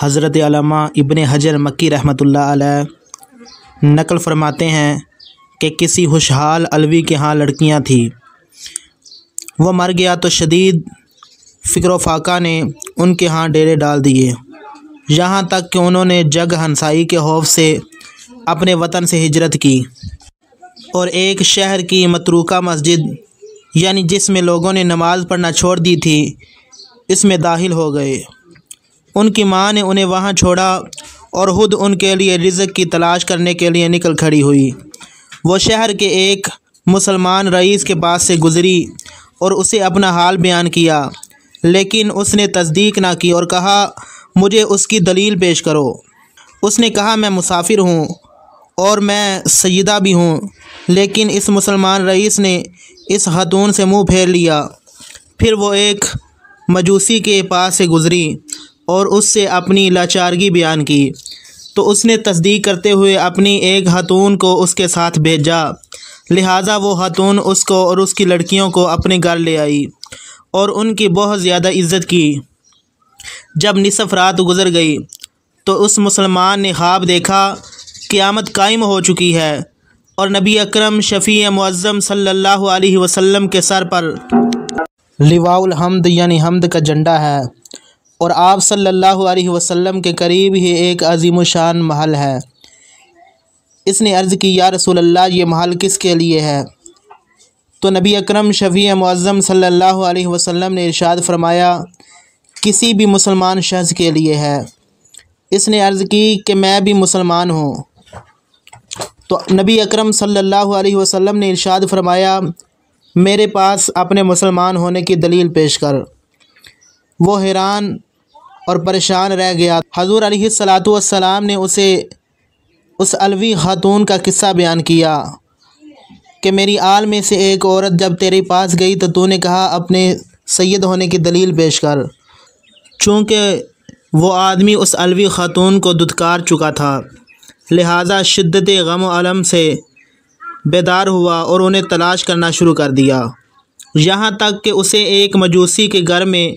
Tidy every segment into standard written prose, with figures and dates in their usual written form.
حضرت علامہ ابن حجر مکی رحمۃ اللہ علیہ نقل فرماتے ہیں کہ کسی خوشحال علوی کے ہاں لڑکیاں تھیں۔ وہ مر گیا تو شدید فکر و فاقہ نے ان کے ہاں ڈیرے ڈال دیے، یہاں تک کہ انہوں نے جگ ہنسائی کے خوف سے اپنے وطن سے ہجرت کی اور ایک شہر کی متروکہ مسجد، یعنی جس میں لوگوں نے نماز پڑھنا چھوڑ دی تھی، اس میں داخل ہو گئے۔ ان کی ماں نے انہیں وہاں چھوڑا اور خود ان کے لیے رزق کی تلاش کرنے کے لیے نکل کھڑی ہوئی۔ وہ شہر کے ایک مسلمان رئیس کے پاس سے گزری اور اسے اپنا حال بیان کیا، لیکن اس نے تصدیق نہ کی اور کہا مجھے اس کی دلیل پیش کرو۔ اس نے کہا میں مسافر ہوں اور میں سیدہ بھی ہوں، لیکن اس مسلمان رئیس نے اس خاتون سے منہ پھیر لیا۔ پھر وہ ایک مجوسی کے پاس سے گزری اور اس سے اپنی لاچارگی بیان کی، تو اس نے تصدیق کرتے ہوئے اپنی ایک خاتون کو اس کے ساتھ بھیجا، لہٰذا وہ خاتون اس کو اور اس کی لڑکیوں کو اپنے گھر لے آئی اور ان کی بہت زیادہ عزت کی۔ جب نصف رات گزر گئی تو اس مسلمان نے خواب دیکھا قیامت قائم ہو چکی ہے اور نبی اکرم شفیع معظم صلی اللہ علیہ وسلم کے سر پر لواء الحمد یعنی حمد کا جھنڈا ہے، اور آپ صلی اللہ علیہ وسلم کے قریب ہی ایک عظیم الشان محل ہے۔ اس نے عرض کی یا رسول اللہ یہ محل کس کے لیے ہے؟ تو نبی اکرم شفیع معظم صلی اللہ علیہ وسلم نے ارشاد فرمایا کسی بھی مسلمان شخص کے لیے ہے۔ اس نے عرض کی کہ میں بھی مسلمان ہوں، تو نبی اکرم صلی اللہ علیہ وسلم نے ارشاد فرمایا میرے پاس اپنے مسلمان ہونے کی دلیل پیش کر۔ وہ حیران اور پریشان رہ گیا۔ حضور علیہ السلام نے اسے اس علوی خاتون کا قصہ بیان کیا کہ میری آل میں سے ایک عورت جب تیرے پاس گئی تو تو نے کہا اپنے سید ہونے کی دلیل پیش کر۔ چونکہ وہ آدمی اس علوی خاتون کو دھتکار چکا تھا، لہٰذا شدت غم و الم سے بیدار ہوا اور انہیں تلاش کرنا شروع کر دیا، یہاں تک کہ اسے ایک مجوسی کے گھر میں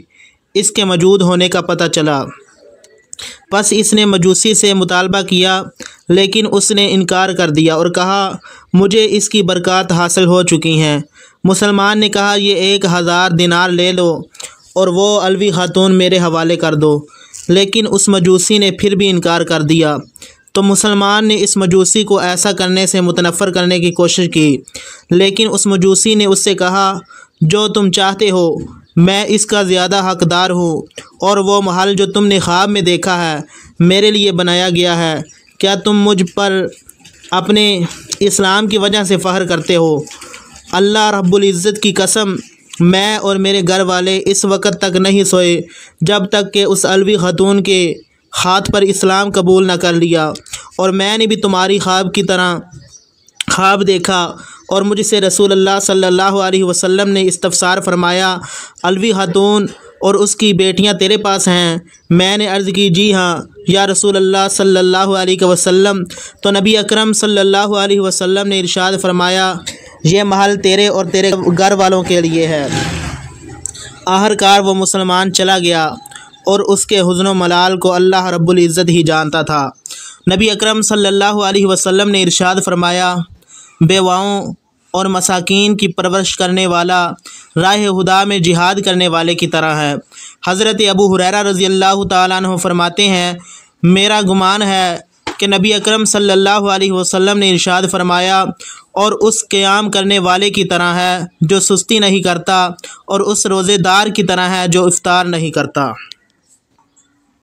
اس کے موجود ہونے کا پتہ چلا۔ پس اس نے مجوسی سے مطالبہ کیا، لیکن اس نے انکار کر دیا اور کہا مجھے اس کی برکات حاصل ہو چکی ہیں۔ مسلمان نے کہا یہ 1000 دینار لے لو اور وہ علوی خاتون میرے حوالے کر دو، لیکن اس مجوسی نے پھر بھی انکار کر دیا۔ تو مسلمان نے اس مجوسی کو ایسا کرنے سے متنفر کرنے کی کوشش کی، لیکن اس مجوسی نے اس سے کہا جو تم چاہتے ہو، میں اس کا زیادہ حقدار ہوں، اور وہ محل جو تم نے خواب میں دیکھا ہے میرے لیے بنایا گیا ہے۔ کیا تم مجھ پر اپنے اسلام کی وجہ سے فخر کرتے ہو؟ اللہ رب العزت کی قسم میں اور میرے گھر والے اس وقت تک نہیں سوئے جب تک کہ اس علوی خاتون کے ہاتھ پر اسلام قبول نہ کر لیا، اور میں نے بھی تمہاری خواب کی طرح خواب دیکھا، اور مجھ سے رسول اللہ صلی اللہ علیہ وسلم نے استفسار فرمایا علوی خاتون اور اس کی بیٹیاں تیرے پاس ہیں؟ میں نے عرض کی جی ہاں یا رسول اللہ صلی اللہ علیہ وسلم۔ تو نبی اکرم صلی اللہ علیہ وسلم نے ارشاد فرمایا یہ محل تیرے اور تیرے گھر والوں کے لیے ہے۔ آخرکار وہ مسلمان چلا گیا اور اس کے حزن و ملال کو اللہ رب العزت ہی جانتا تھا۔ نبی اکرم صلی اللہ علیہ وسلم نے ارشاد فرمایا بیواؤں اور مساکین کی پرورش کرنے والا راہ خدا میں جہاد کرنے والے کی طرح ہے۔ حضرت ابو ہریرہ رضی اللہ تعالیٰ عنہ فرماتے ہیں میرا گمان ہے کہ نبی اکرم صلی اللہ علیہ وسلم نے ارشاد فرمایا اور اس قیام کرنے والے کی طرح ہے جو سستی نہیں کرتا، اور اس روزے دار کی طرح ہے جو افطار نہیں کرتا۔